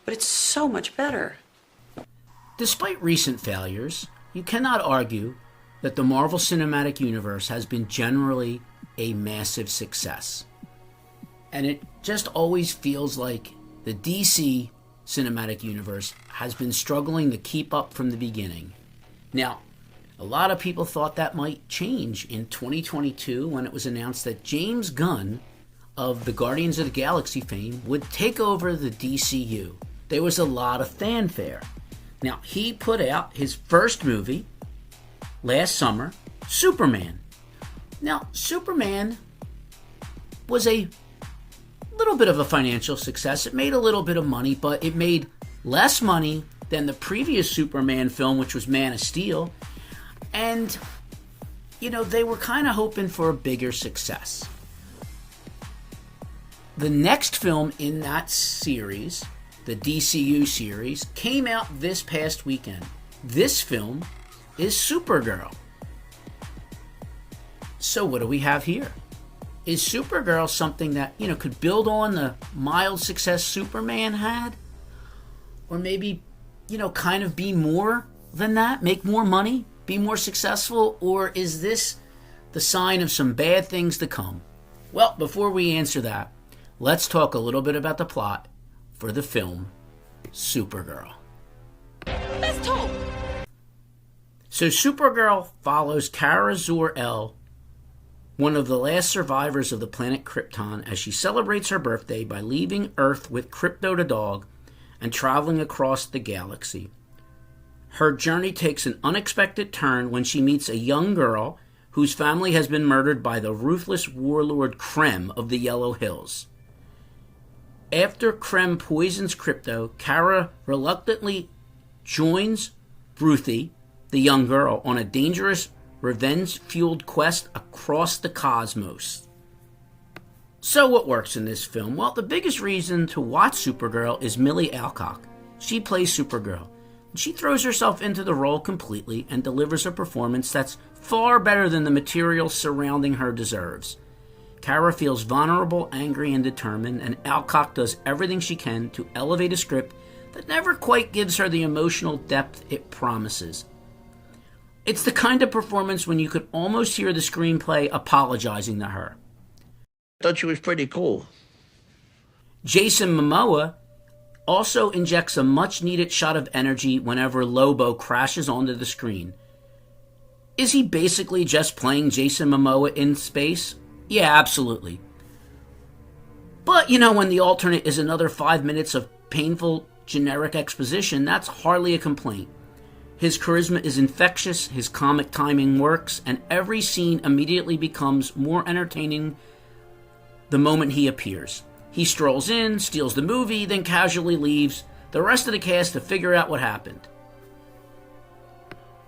but it's so much better. Despite recent failures, you cannot argue that the Marvel Cinematic Universe has been generally a massive success. And it just always feels like the DC Cinematic Universe has been struggling to keep up from the beginning. Now, a lot of people thought that might change in 2022 when it was announced that James Gunn of the Guardians of the Galaxy fame would take over the DCU. There was a lot of fanfare. Now, he put out his first movie last summer, Superman. Now, Superman was a little bit of a financial success. It made a little bit of money, but it made less money than the previous Superman film, which was Man of Steel. And, they were kind of hoping for a bigger success. The next film in that series, the DCU series, came out this past weekend. This film is Supergirl. So what do we have here? Is Supergirl something that, could build on the mild success Superman had? Or maybe, kind of be more than that? Make more money? Be more successful? Or is this the sign of some bad things to come? Well, before we answer that, let's talk a little bit about the plot for the film Supergirl. Let's talk. So Supergirl follows Kara Zor-El, one of the last survivors of the planet Krypton, as she celebrates her birthday by leaving Earth with Krypto the dog and traveling across the galaxy. Her journey takes an unexpected turn when she meets a young girl whose family has been murdered by the ruthless warlord Krem of the Yellow Hills. After Krem poisons Krypto, Kara reluctantly joins Ruthie, the young girl, on a dangerous, revenge-fueled quest across the cosmos. So what works in this film? Well, the biggest reason to watch Supergirl is Millie Alcock. She plays Supergirl. She throws herself into the role completely and delivers a performance that's far better than the material surrounding her deserves. Kara feels vulnerable, angry, and determined, and Alcock does everything she can to elevate a script that never quite gives her the emotional depth it promises. It's the kind of performance when you could almost hear the screenplay apologizing to her. I thought she was pretty cool. Jason Momoa also injects a much-needed shot of energy whenever Lobo crashes onto the screen. Is he basically just playing Jason Momoa in space? Yeah, absolutely. But, when the alternate is another 5 minutes of painful, generic exposition, that's hardly a complaint. His charisma is infectious, his comic timing works, and every scene immediately becomes more entertaining the moment he appears. He strolls in, steals the movie, then casually leaves the rest of the cast to figure out what happened.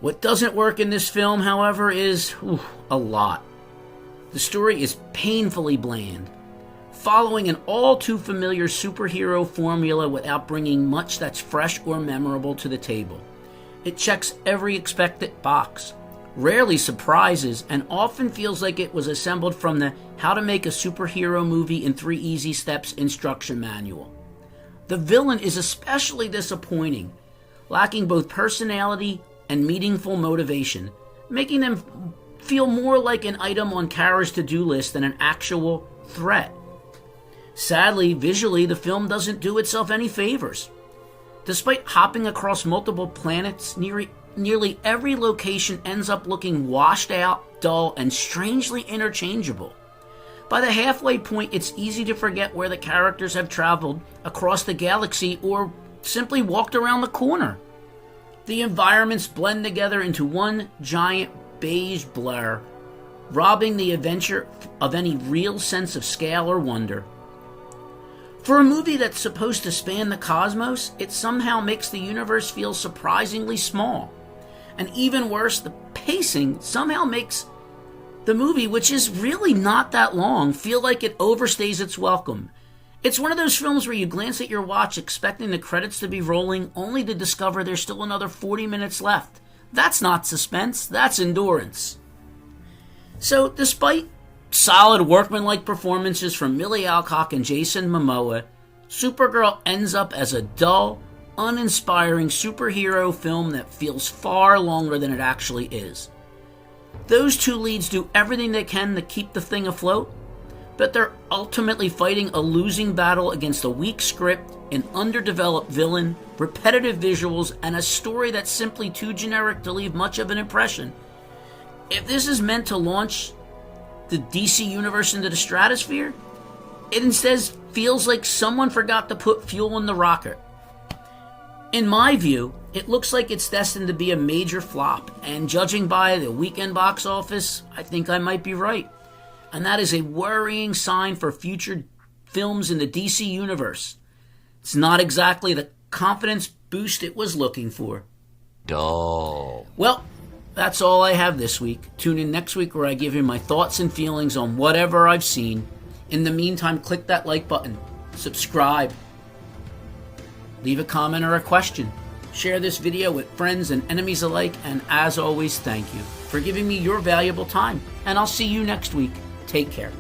What doesn't work in this film, however, is a lot. The story is painfully bland, following an all-too-familiar superhero formula without bringing much that's fresh or memorable to the table. It checks every expected box, rarely surprises, and often feels like it was assembled from the How to Make a Superhero Movie in 3 Easy Steps instruction manual. The villain is especially disappointing, lacking both personality and meaningful motivation, making them feel more like an item on Kara's to-do list than an actual threat. Sadly, visually, the film doesn't do itself any favors. Despite hopping across multiple planets, nearly every location ends up looking washed out, dull, and strangely interchangeable. By the halfway point, it's easy to forget where the characters have traveled across the galaxy or simply walked around the corner. The environments blend together into one giant beige blur, robbing the adventure of any real sense of scale or wonder. For a movie that's supposed to span the cosmos, it somehow makes the universe feel surprisingly small. And even worse, the pacing somehow makes the movie, which is really not that long, feel like it overstays its welcome. It's one of those films where you glance at your watch expecting the credits to be rolling, only to discover there's still another 40 minutes left. That's not suspense, that's endurance. So, despite solid workmanlike performances from Millie Alcock and Jason Momoa, Supergirl ends up as a dull, uninspiring superhero film that feels far longer than it actually is. Those two leads do everything they can to keep the thing afloat, but they're ultimately fighting a losing battle against a weak script, an underdeveloped villain, repetitive visuals, and a story that's simply too generic to leave much of an impression. If this is meant to launch the DC universe into the stratosphere, it instead feels like someone forgot to put fuel in the rocket. In my view, it looks like it's destined to be a major flop, and judging by the weekend box office, I think I might be right. And that is a worrying sign for future films in the DC universe. It's not exactly the confidence boost it was looking for. Dull. Well, that's all I have this week. Tune in next week where I give you my thoughts and feelings on whatever I've seen. In the meantime, click that like button, subscribe, leave a comment or a question, share this video with friends and enemies alike, and as always, thank you for giving me your valuable time. And I'll see you next week. Take care.